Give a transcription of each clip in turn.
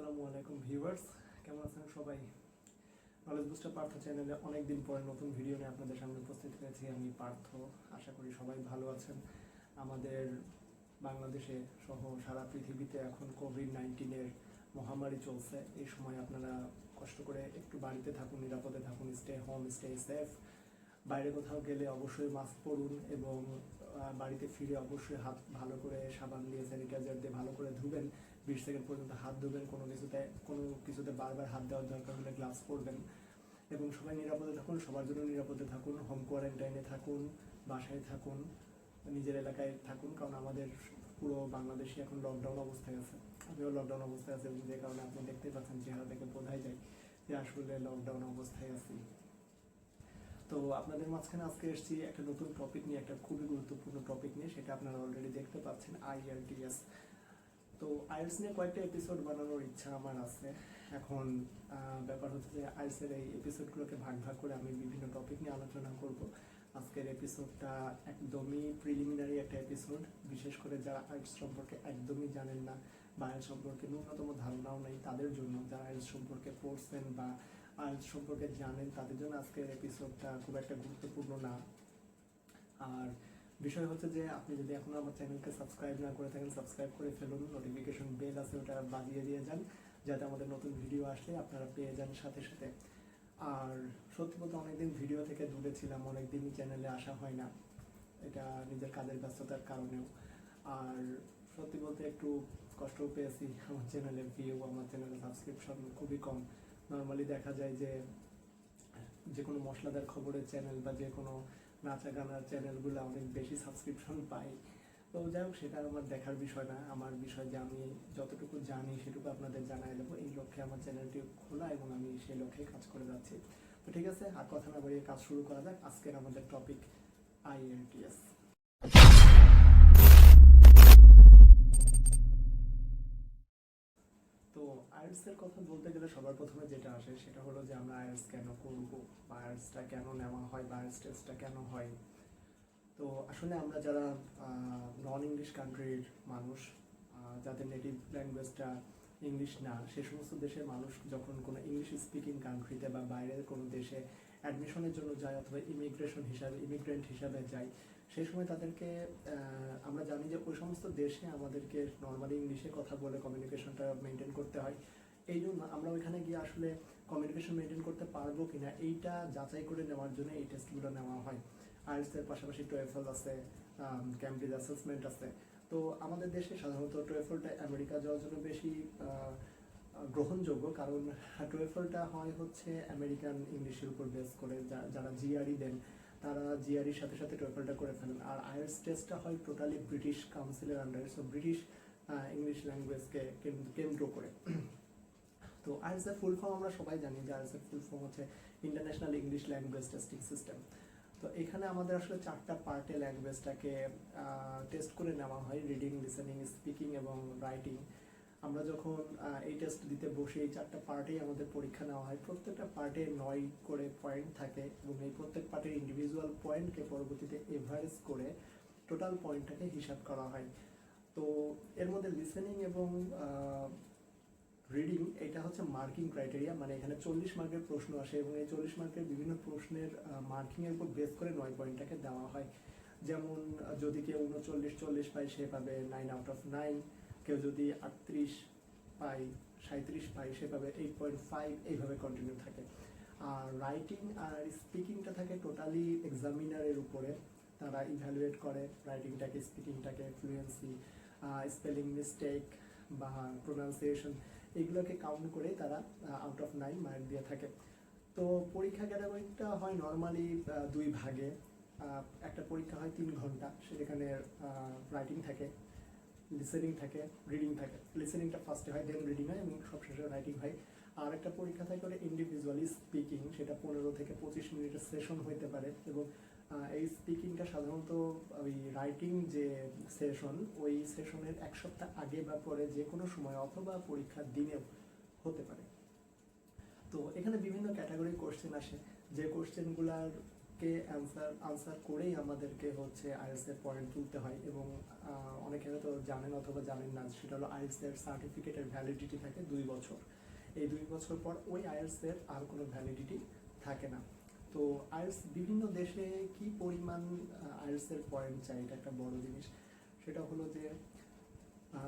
আসসালামু আলাইকুম ভিউয়ার্স, কেমন আছেন সবাই? নলেজ বুস্টার পার্থ চ্যানেলে অনেকদিন পরে নতুন ভিডিও নিয়ে আপনাদের সামনে উপস্থিত হয়েছি। আমি পার্থ। আশা করি সবাই ভালো আছেন। আমাদের বাংলাদেশে সহ সারা পৃথিবীতে এখন কোভিড-19 মহামারী চলছে। এই সময় আপনারা কষ্ট করে একটু বাড়িতে থাকুন, নিরাপদে থাকুন, স্টে হোম, স্টে সেফ। বাইরে কোথাও গেলে অবশ্যই মাস্ক পরুন এবং বাড়িতে ফিরে অবশ্যই হাত ভালো করে সাবান দিয়ে, স্যানিটাইজার দিয়ে ভালো করে ধুবেন। 20 সেকেন্ড পর্যন্ত হাত ধুবেন। কোনো কিছুতে বারবার হাত দেওয়ার দরকার হলে গ্লাভস পরবেন। এবং সবাই নিরাপদে থাকুন, সবার জন্য নিরাপদে থাকুন। হোম কোয়ারেন্টাইনে থাকুন, বাসায় থাকুন, নিজের এলাকায় থাকুন, কারণ আমাদের পুরো বাংলাদেশে এখন লকডাউন অবস্থায় আছে। আমিও লকডাউন অবস্থায় আছি, যে কারণে আপনি দেখতে পাচ্ছেন চেহারা থেকে বোঝাই যায় যে আসলে লকডাউন অবস্থায় আছি। তো আপনাদের মাঝখানে আজকে এসেছি একটা নতুন টপিক নিয়ে, একটা খুবই গুরুত্বপূর্ণ টপিক নিয়ে। সেটা আপনারা অলরেডি দেখতে পাচ্ছেন, IELTS। তো আইএলটিএস নিয়ে কয়েকটা এপিসোড বানানোর ইচ্ছা আমার আছে। এখন ব্যাপার হচ্ছে যে আইএলটিএস এই এপিসোডগুলোকে ভাগ ভাগ করে আমি বিভিন্ন টপিক নিয়ে আলোচনা করব। আজকের এপিসোডটা একদমই প্রিলিমিনারি একটা এপিসোড। বিশেষ করে যারা আইএলটিএস সম্পর্কে একদমই জানেন না বা আইএলটিএস সম্পর্কে ন্যূনতম ধারণাও নেই, তাদের জন্য, যারা আইএলটিএস সম্পর্কে পড়ছেন বা আইএলটিএস সম্পর্কে জানেন, তাদের জন্য আজকের এপিসোডটা খুব একটা গুরুত্বপূর্ণ না। আর বিষয় হচ্ছে যে আপনি যদি এখনো আমার চ্যানেলকে সাবস্ক্রাইব না করে থাকেন, সাবস্ক্রাইব করে ফেলুন। নোটিফিকেশন বেল আছে, ওটা বাজিয়ে দিয়ে যান, যাতে আমাদের নতুন ভিডিও আসলে আপনারা পেয়ে যান সাথে সাথে। আর সত্যি বলতে অনেকদিন ভিডিও থেকে দূরে ছিলাম, অনেকদিনই চ্যানেলে আসা হয় না, এটা নিজের কাজের ব্যস্ততার কারণেও। আর সত্যি বলতে একটু কষ্টও পেয়েছি। আমার চ্যানেলের ভিউ, আমার চ্যানেলের সাবস্ক্রিপশন খুবই কম। নর্মালি দেখা যায় যে কোনো মশলাদার খবরের চ্যানেল বা যে কোনো নাচা গানার চ্যানেলগুলো অনেক বেশি সাবস্ক্রিপশন পাই। তো যাই হোক, সেটা আমার দেখার বিষয় না। আমার বিষয় যে আমি যতটুকু জানি সেটুকু আপনাদের জানাই দেবো। এই লক্ষ্যে আমার চ্যানেলটি খোলা এবং আমি সেই লক্ষ্যে কাজ করে যাচ্ছি। তো ঠিক আছে, আর কথা না বাড়িয়ে কাজ শুরু করা যাক। আজকের আমাদের টপিক IELTS। তো আইএলটিএস এর কথা বলতে গেলে সবার প্রথমে যেটা আসে সেটা হলো যে আমরা আইএলটিএস কেন করবো, বা আইএলটিএসটা কেন নেওয়া হয়, বা আইএলটিএস টেস্টটা কেন হয়। তো আসলে আমরা যারা নন ইংলিশ কান্ট্রির মানুষ, যাদের নেটিভ ল্যাঙ্গুয়েজটা ইংলিশ না, সে সমস্ত দেশের মানুষ যখন কোনো ইংলিশ স্পিকিং কান্ট্রিতে বা বাইরের কোনো দেশে অ্যাডমিশনের জন্য যায় অথবা ইমিগ্রেন্ট হিসাবে যায়, সেই সময় তাদেরকে আমরা জানি যে ওই সমস্ত দেশে আমাদেরকে নর্মালি ইংলিশে কথা বলে কমিউনিকেশনটা মেনটেন করতে হয়। এই জন্য আমরা ওইখানে গিয়ে আসলে কমিউনিকেশন মেনটেন করতে পারবো কিনা এইটা যাচাই করে নেওয়ার জন্য এই টেস্টগুলো নেওয়া হয়। আইএলটিএস এর পাশাপাশি টোয়েফল আছে, ক্যামব্রিজ অ্যাসেসমেন্ট আছে। তো আমাদের দেশে সাধারণত টোয়েফলটা আমেরিকা যাওয়ার জন্য বেশি গ্রহণযোগ্য, কারণ টোয়েফলটা হয় হচ্ছে আমেরিকান ইংলিশের উপর বেস করে। যারা জিআরই দেন তারা জিআরির সাথে সাথে টোয়েফলটা করে ফেলেন। আর আইএলটিএস টেস্টটা হয় টোটালি ব্রিটিশ কাউন্সিলের আন্ডারে, সো ব্রিটিশ ইংলিশ ল্যাঙ্গুয়েজকে কেন্দ্র করে। তো আইএলটিএস এর ফুল ফর্ম আমরা সবাই জানি যে আইএলটিএস এর ফুল ফর্ম হচ্ছে international English language testing system. তো এখানে আমাদের আসলে 4টা পার্টে ল্যাঙ্গুয়েজটাকে টেস্ট করে নেওয়া হয়: রিডিং, লিসেনিং, স্পিকিং এবং রাইটিং। আমরা যখন এই টেস্ট দিতে বসে এই 4টা পার্টেই আমাদের পরীক্ষা নেওয়া হয়। প্রত্যেকটা পার্টে 9 করে পয়েন্ট থাকে এবং এই প্রত্যেক পার্টের ইন্ডিভিজুয়াল পয়েন্টকে পরবর্তীতে এভারেজ করে টোটাল পয়েন্টটাকে হিসাব করা হয়। তো এর মধ্যে লিসেনিং এবং রিডিং, এটা হচ্ছে মার্কিং ক্রাইটেরিয়া, মানে এখানে 40 মার্কের প্রশ্ন আসে এবং এই 40 মার্কের বিভিন্ন প্রশ্নের মার্কিংয়ের উপর বেস করে 9 পয়েন্টটাকে দেওয়া হয়। যেমন যদি কেউ 39-40 পায়, সে পাবে 9 আউট অফ 9। কেউ যদি 38 পায়, 37 পায়, সে পাবে 8.5। এইভাবে কন্টিনিউ থাকে। আর রাইটিং আর স্পিকিংটা থাকে টোটালি এক্সামিনারের উপরে। তারা ইভ্যালুয়েট করে রাইটিংটাকে, স্পিকিংটাকে, ফ্লুয়েন্সি, স্পেলিং মিস্টেক বা প্রোনাউন্সিয়েশন, এগুলোকে কাউন্ট করে তারা আউট অফ 9 মার্ক দিয়ে থাকে। তো পরীক্ষা ক্যাটাগরিটা হয় নর্মালি 2 ভাগে। একটা পরীক্ষা হয় 3 ঘন্টা, সেখানে রাইটিং থাকে, লিসেনিং থাকে, রিডিং থাকে। লিসেনিংটা ফার্স্টে হয়, দেন রিডিং হয় এবং সবশেষে রাইটিং হয়। আর একটা পরীক্ষা থাকে ইন্ডিভিজুয়ালি স্পিকিং, সেটা 15 থেকে 25 মিনিটের সেশন হইতে পারে। এবং এই স্পিকিংটা সাধারণত ওই রাইটিং যে সেশন, ওই সেশনের 1 সপ্তাহ আগে বা পরে যে কোনো সময় অথবা পরীক্ষার দিনেও হতে পারে। তো এখানে বিভিন্ন ক্যাটাগরি কোশ্চেন আসে, যে কোশ্চেনগুলার কে আনসার করেই আমাদেরকে হচ্ছে আইএলটিএস এর পয়েন্ট তুলতে হয়। এবং অনেকে হয়তো জানেন অথবা জানেন না, সেটা হলো আইএলটিএস এর সার্টিফিকেটের ভ্যালিডিটি থাকে 2 বছর। এই 2 বছর পর ওই আইএলটিএস এর আর কোনো ভ্যালিডিটি থাকে না। তো আইএলটিএস বিভিন্ন দেশে কি পরিমাণ আইএলটিএস এর পয়েন্ট চাই, এটা একটা বড় জিনিস। সেটা হলো যে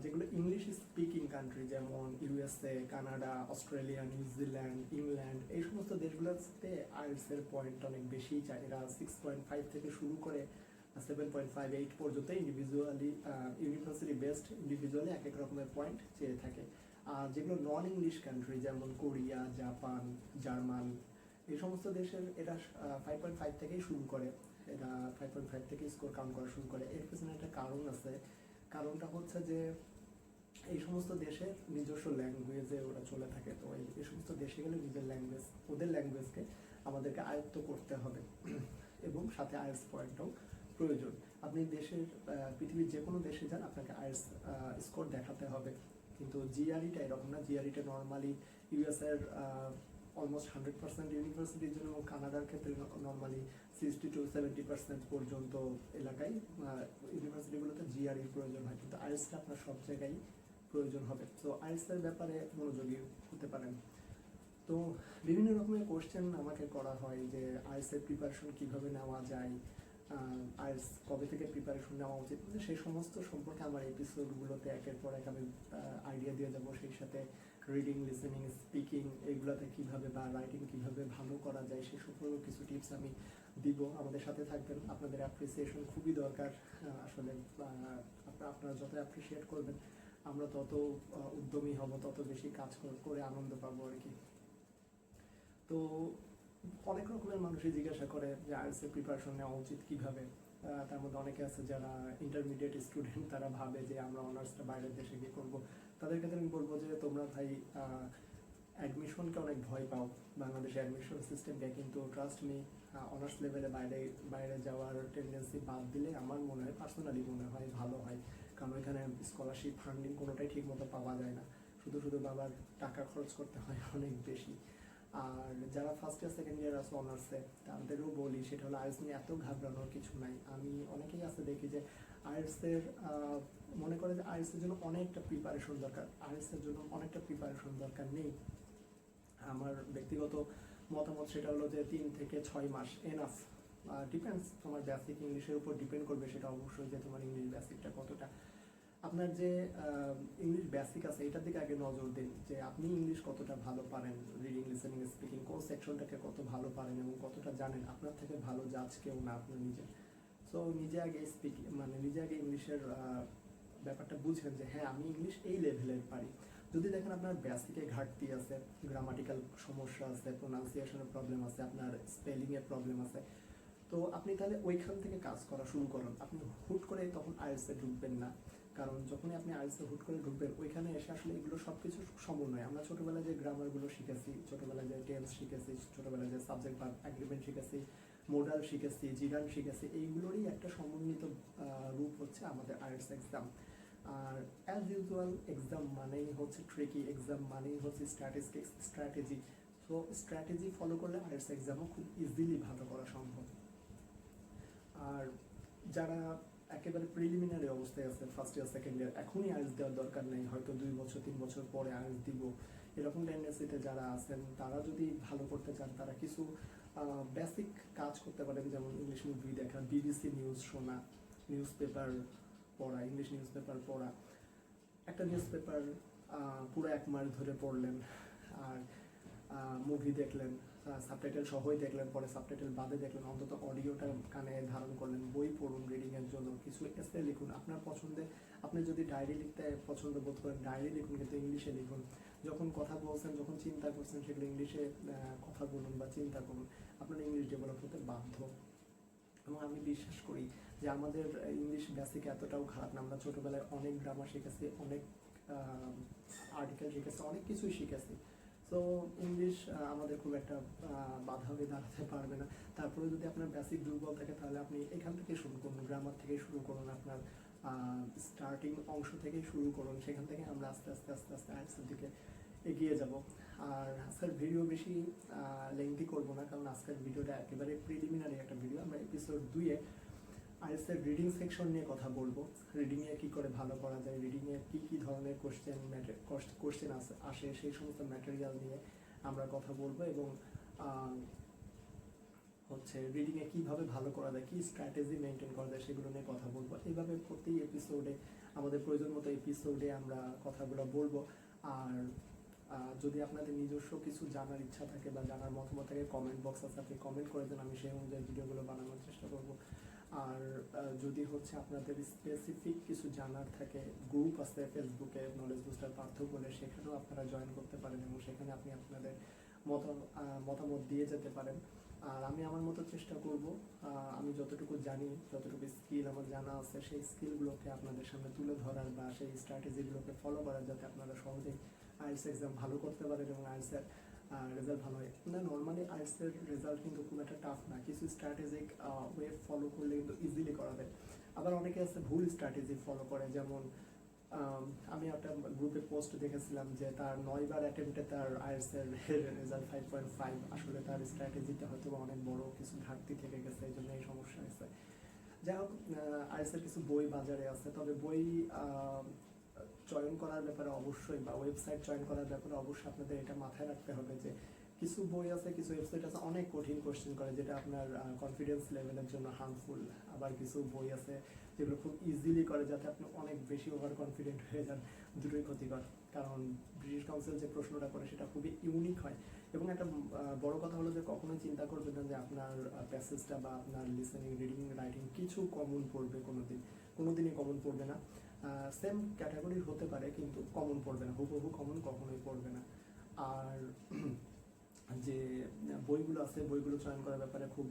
যেগুলো ইংলিশ স্পিকিং কান্ট্রি, যেমন USA, Canada, Australia, New Zealand, England, এই সমস্ত দেশগুলোতে আইএলটিএস এর পয়েন্ট অনেক বেশিই চায়। এরা 6.5 থেকে শুরু করে 7.58 পর্যন্ত ইন্ডিভিজুয়ালি ইউনিভার্সিটি বেসড ইন্ডিভিজুয়ালি এক এক রকমের পয়েন্ট চেয়ে থাকে। আর যেগুলো নন ইংলিশ কান্ট্রি, যেমন কোরিয়া, জাপান, জার্মান, এই সমস্ত দেশের এরা 5.5 থেকেই শুরু করে। এরা 5.5 থেকে স্কোর কাউন্ট করা শুরু করে। এর পেছনে একটা কারণ আছে। কারণটা হচ্ছে যে এই সমস্ত দেশের নিজস্ব ল্যাঙ্গুয়েজে ওরা চলে থাকে। তো এই সমস্ত দেশে গেলে ওদের ল্যাঙ্গুয়েজকে আমাদেরকে আয়ত্ত করতে হবে এবং সাথে আইএলটিএস পয়েন্টটাও প্রয়োজন। আপনি পৃথিবীর যে কোনো দেশে যান, আপনাকে আইএলটিএস স্কোর দেখাতে হবে। কিন্তু জিআরইটা এরকম না। জিআরইটা নর্মালি ইউএসএর অলমোস্ট 100% ইউনিভার্সিটির জন্য, এবং কানাডার ক্ষেত্রে নর্মালি 60 to 70% পর্যন্ত এলাকায় ইউনিভার্সিটিগুলোতে জিআরইর প্রয়োজন হয়। কিন্তু আইএলটিএসটা আপনার সব জায়গায় প্রয়োজন হবে। তো আইএলটিএসের ব্যাপারে মনোযোগী হতে পারেন। তো বিভিন্ন রকমের কোশ্চেন আমাকে করা হয় যে আইএলটিএসের প্রিপারেশন কীভাবে নেওয়া যায়, আইএলটিএস কবে থেকে প্রিপারেশন নেওয়া উচিত, সেই সমস্ত সম্পর্কে আমার এপিসোডগুলোতে একের পর এক আমি আইডিয়া দিয়ে যাবো। সেই সাথে রিডিং, লিসেনিং, স্পিকিং, এইগুলোতে কীভাবে বা রাইটিং কীভাবে ভালো করা যায় সে সম্পর্কে কিছু টিপস আমি দিব। আমাদের সাথে থাকবেন। আপনাদের অ্যাপ্রিসিয়েশন খুবই দরকার। আসলে আপনারা যত অ্যাপ্রিসিয়েট করবেন আমরা তত উদ্যমী হব, তত বেশি কাজ করে আনন্দ পাবো আর কি। তো অনেক রকমের মানুষই জিজ্ঞাসা করে যে আইএলটিএস প্রিপারেশন নেওয়া উচিত কীভাবে। তার মধ্যে অনেকে আছে যারা ইন্টারমিডিয়েট স্টুডেন্ট, তারা ভাবে যে আমরা অনার্সটা বাইরের দেশে গিয়ে করবো। তাদের ক্ষেত্রে আমি বলবো যে তোমরা ভাই অ্যাডমিশনকে অনেক ভয় পাও, বাংলাদেশে অ্যাডমিশন সিস্টেমকে, কিন্তু ট্রাস্ট মি, অনার্স লেভেলে বাইরে যাওয়ার টেন্ডেন্সি বাদ দিলে আমার মনে হয়, পার্সোনালি মনে হয় ভালো হয়। কারণ এখানে স্কলারশিপ, ফান্ডিং কোনোটাই ঠিক মতো পাওয়া যায় না। শুধু বাবার টাকা খরচ করতে হয় অনেক বেশি। আর যারা ফার্স্ট ইয়ার সেকেন্ড ইয়ার আছে অনার্সে, তাদেরও বলি সেটা হলো আইএলটিএস নিয়ে এত ঘাবড়ানোর কিছু নাই। আমি অনেকেই আছে দেখি যে আইএলটিএসের মনে করে যে আইএলটিএসের জন্য অনেকটা প্রিপারেশন দরকার। আইএলটিএসের জন্য অনেকটা প্রিপারেশন দরকার নেই। আমার ব্যক্তিগত মতামত সেটা হলো যে 3 থেকে 6 মাস এনাফ। ডিপেন্ডস, তোমার বেসিক ইংলিশের উপর ডিপেন্ড করবে সেটা অবশ্যই, যে তোমার ইংলিশ বেসিকটা কতটা। আপনার যে ইংলিশ বেসিক আছে এটার দিকে আগে নজর দিন, যে আপনি ইংলিশ কতটা ভালো পারেন, রিডিং, লিসেনিং, স্পিকিং, কোন সেকশনটাকে কত ভালো পারেন এবং কতটা জানেন। আপনার থেকে ভালো জাজ কেউ না, আপনার নিজে। সো নিজে আগে নিজে আগে ইংলিশের ব্যাপারটা বুঝবেন যে হ্যাঁ আমি ইংলিশ এই লেভেলের পারি। যদি দেখেন আপনার বেসিকে ঘাটতি আছে, গ্রামাটিক্যাল সমস্যা আছে, প্রোনাউন্সিয়েশনের প্রবলেম আছে, আপনার স্পেলিংয়ের প্রবলেম আছে, তো আপনি তাহলে ওইখান থেকে কাজ করা শুরু করুন। আপনি হুট করে তখন আইএলটিএসে ঢুকবেন না। কারণ যখনই আপনি আইএলটিএসে হুট করে ঢুকবেন, ওইখানে এসে আসলে এগুলো সব কিছু সমন্বয়। আমরা ছোটোবেলায় যে গ্রামারগুলো শিখেছি, ছোটোবেলায় যে টেন্স শিখেছি, ছোটোবেলায় যে সাবজেক্ট ভার্ব এগ্রিমেন্ট শিখেছি, মোডাল শিখেছি, জিরান শিখেছি, এইগুলোরই একটা সমন্বিত রূপ হচ্ছে আমাদের আইএলটিএস এক্সাম। আর অ্যাজ ইউজুয়াল এক্সাম মানেই হচ্ছে ট্রিকি, এক্সাম মানেই হচ্ছে স্ট্র্যাটেজি। সো স্ট্র্যাটেজি ফলো করলে আইএলটিএস এক্সামও খুব ইজিলি ভালো করা সম্ভব। আর যারা একেবারে প্রিলিমিনারি অবস্থায় আছে, ফার্স্ট ইয়ার সেকেন্ড ইয়ার, এখনই আইএলটিএস দেওয়ার দরকার নেই, হয়তো 2 বছর 3 বছর পরে আইএলটিএস দিব, এরকম টেন্ডেন্সিতে যারা আছেন, তারা যদি ভালো করতে চান, তারা কিছু বেসিক কাজ করতে পারেন। যেমন ইংলিশ মুভি দেখা, বিবিসি নিউজ শোনা, নিউজ পেপার পড়া, ইংলিশ নিউজ পেপার পড়া। একটা নিউজ পেপার পুরো 1 মাস ধরে পড়লেন, আর মুভি দেখলেন, সাবটাইটেল সহই দেখলেন, পরে সাবটাইটেল বাদে দেখলেন, অন্তত অডিওটা কানে ধারণ করলেন। বই পড়ুন রিডিংয়ের জন্য, কিছু এসে লিখুন আপনার পছন্দে। আপনি যদি ডায়েরি লিখতে পছন্দ বোধ করেন, ডায়েরি লিখুন, কিন্তু ইংলিশে লিখুন। যখন কথা বলছেন, যখন চিন্তা করছেন, সেগুলো ইংলিশে কথা বলুন বা চিন্তা করুন। আপনার ইংলিশ ডেভেলপ হতে বাধ্য। এবং আমি বিশ্বাস করি যে আমাদের ইংলিশ বেসিক এতটাও খারাপ না। আমরা ছোটোবেলায় অনেক গ্রামার শিখেছি, অনেক আর্টিকেল শিখেছি, অনেক কিছুই শিখেছি। সো ইংলিশ আমাদের খুব একটা বাধা হয়ে দাঁড়াতে পারবে না। তারপরে যদি আপনার বেসিক দুর্বল থাকে, তাহলে আপনি এখান থেকে শুরু করুন, গ্রামার থেকে শুরু করুন, আপনার স্টার্টিং অংশ থেকেই শুরু করুন। সেখান থেকে আমরা আস্তে আস্তে আইএলটিএসের দিকে এগিয়ে যাব। আর আজকের ভিডিও বেশি লেংথি করবো না, কারণ আজকের ভিডিওটা একেবারে প্রিলিমিনারি একটা ভিডিও। আমরা এপিসোড 2-এ আইএলটিএস রিডিং সেকশন নিয়ে কথা বলবো, রিডিংয়ে কী করে ভালো করা যায়, রিডিংয়ে কী ধরনের কোশ্চেন আসে, সেই সমস্ত ম্যাটেরিয়াল নিয়ে আমরা কথা বলবো, এবং হচ্ছে রিডিংয়ে কীভাবে ভালো করা যায়, কী স্ট্র্যাটেজি মেনটেন করা যায়, সেগুলো নিয়ে কথা বলবো। এইভাবে প্রতি এপিসোডে আমাদের প্রয়োজন মতো এপিসোডে আমরা কথাগুলো বলবো। আর যদি আপনাদের নিজস্ব কিছু জানার ইচ্ছা থাকে বা জানার মতামত থাকে, কমেন্ট বক্স আছে, আপনি কমেন্ট করে দেন, আমি সেই অনুযায়ী ভিডিওগুলো বানানোর চেষ্টা করব। আর যদি হচ্ছে আপনাদের স্পেসিফিক কিছু জানার থাকে, গ্রুপ আছে ফেসবুকে নলেজ বুস্টার পার্থ বলে, সেখানেও আপনারা জয়েন করতে পারেন এবং সেখানে আপনি আপনাদের মতামত দিয়ে যেতে পারেন। আর আমি আমার মতো চেষ্টা করব, আমি যতটুকু জানি, যতটুকু স্কিল আমার জানা আছে, সেই স্কিলগুলোকে আপনাদের সামনে তুলে ধরার বা সেই স্ট্র্যাটেজিগুলোকে ফলো করার, যাতে আপনারা সহজেই আইএলটিএস এক্সাম ভালো করতে পারেন এবং আইএলটিএসের রেজাল্ট ভালো হয়। না, নর্মালি আইএলটিএসের রেজাল্ট কিন্তু খুব একটা টাফ না, কিছু স্ট্র্যাটেজিক ওয়ে ফলো করলে কিন্তু ইজিলি করা যায়। আবার অনেকে আছে ভুল স্ট্র্যাটেজি ফলো করে, যেমন আমি একটা গ্রুপে পোস্ট দেখেছিলাম যে তার 9বার অ্যাটেম্পটে তার আইএলটিএসের রেজাল্ট 5.5। আসলে তার স্ট্র্যাটেজিতে হয়তো অনেক বড় কিছু ঘাটতি থেকে গেছে, এই জন্য এই সমস্যা হয়েছে। যাই হোক, আইএলটিএসের কিছু বই বাজারে আছে, তবে বই চয়ন করার ব্যাপারে অবশ্যই, বা ওয়েবসাইট চয়ন করার ব্যাপারে অবশ্যই আপনাদের এটা মাথায় রাখতে হবে যে কিছু বই আছে, কিছু ওয়েবসাইট আছে অনেক কঠিন কোশ্চেন করে, যেটা আপনার কনফিডেন্স লেভেলের জন্য হার্মফুল। আবার কিছু বই আছে যেগুলো খুব ইজিলি করে, যাতে আপনি অনেক বেশি ওভার কনফিডেন্ট হয়ে যান, দুটোই ক্ষতিকর। কারণ ব্রিটিশ কাউন্সিল যে প্রশ্নটা করে সেটা খুবই ইউনিক হয়। এবং একটা বড় কথা হলো যে কখনোই চিন্তা করবেন না যে আপনার প্যাসেজটা বা আপনার লিসেনিং, রিডিং, রাইটিং কিছু কমন পড়বে, কোনোদিনই কমন পড়বে না। সেম ক্যাটাগরির হতে পারে কিন্তু কমন পড়বে না, হুবহু কমন কখনোই পড়বে না। আর যে বইগুলো আছে, বইগুলো চয়ন করার ব্যাপারে খুব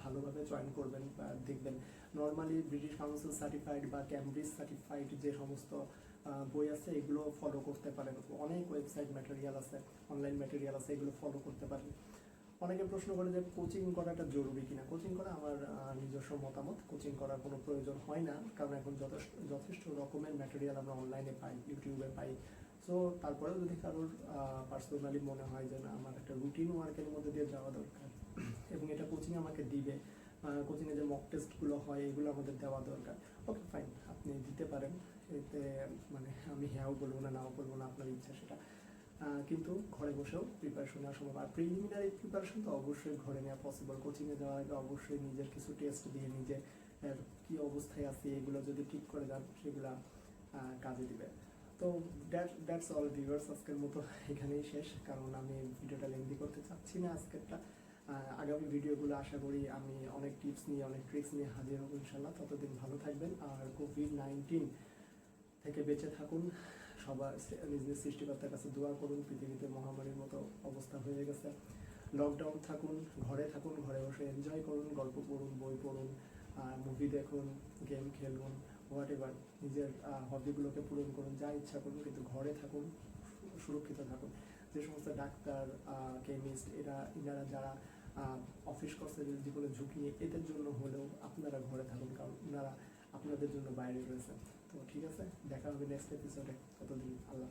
ভালোভাবে চয়ন করবেন, বা দেখবেন নর্মালি ব্রিটিশ কাউন্সিল সার্টিফাইড বা ক্যামব্রিজ সার্টিফাইড যে সমস্ত বই আছে, এগুলো ফলো করতে পারেন। অনেক ওয়েবসাইট ম্যাটেরিয়াল আছে, অনলাইন ম্যাটেরিয়াল আছে, এগুলো ফলো করতে পারেন। অনেকে প্রশ্ন করে যে কোচিং করাটা জরুরি কিনা। কোচিং করা আমার নিজস্ব মতামত, কোচিং করার কোনো প্রয়োজন হয় না, কারণ এখন যথেষ্ট রকমের ম্যাটেরিয়াল আমরা অনলাইনে পাই, ইউটিউবে পাই। সো তারপরেও যদি কারোর পার্সোনালি মনে হয় যে না, আমার একটা রুটিন ওয়ার্কের মধ্যে দিয়ে যাওয়া দরকার এবং এটা কোচিং আমাকে দিবে, কোচিংয়ে যে মক টেস্টগুলো হয় এগুলো আমাদের দেওয়া দরকার, ওকে ফাইন, আপনি দিতে পারেন। এতে মানে আমি হ্যাঁও বলবো না, নাও বলবো না, আপনার ইচ্ছা সেটা। কিন্তু ঘরে বসেও প্রিপারেশন নেওয়া সম্ভব। আর প্রিলিমিনারি প্রিপারেশন তো অবশ্যই ঘরে নেওয়া পসিবল। কোচিংয়ে যাওয়ার আগে অবশ্যই নিজের কিছু টেস্ট দিয়ে নিজে কী অবস্থায় আছি এগুলো যদি ঠিক করে যান, সেগুলো কাজে দিবে। তো দ্যাটস অল ভিউয়ার্স, আজকের মতো এখানেই শেষ, কারণ আমি ভিডিওটা লেন্দি করতে চাচ্ছি না আজকেরটা। আগামী ভিডিওগুলো আশা করি আমি অনেক টিপস নিয়ে, অনেক ট্রিক্স নিয়ে হাজির হব ইনশাল্লাহ। ততদিন ভালো থাকবেন, আর কোভিড-19 থেকে বেঁচে থাকুন। সবার নিজ নিজ সৃষ্টিকর্তার কাছে দোয়া করুন। পৃথিবীতে মহামারীর মতো অবস্থা হয়ে গেছে, লকডাউন থাকুন, ঘরে বসে এনজয় করুন, গল্প পড়ুন, বই পড়ুন, মুভি দেখুন, গেম খেলুন, হোয়াট এভার, নিজের হবিগুলোকে পূরণ করুন, যা ইচ্ছা করুন, কিন্তু ঘরে থাকুন, সুরক্ষিত থাকুন। যে সমস্ত ডাক্তার, কেমিস্ট, ইনারা যারা অফিস করছে জীবনের ঝুঁকি নিয়ে, এদের জন্য হলেও আপনারা ঘরে থাকুন, কারণ ওনারা আপনাদের জন্য বাইরে রয়েছে। তো ঠিক আছে, দেখা হবে নেক্সট এপিসোডে। ততদিন আল্লাহ।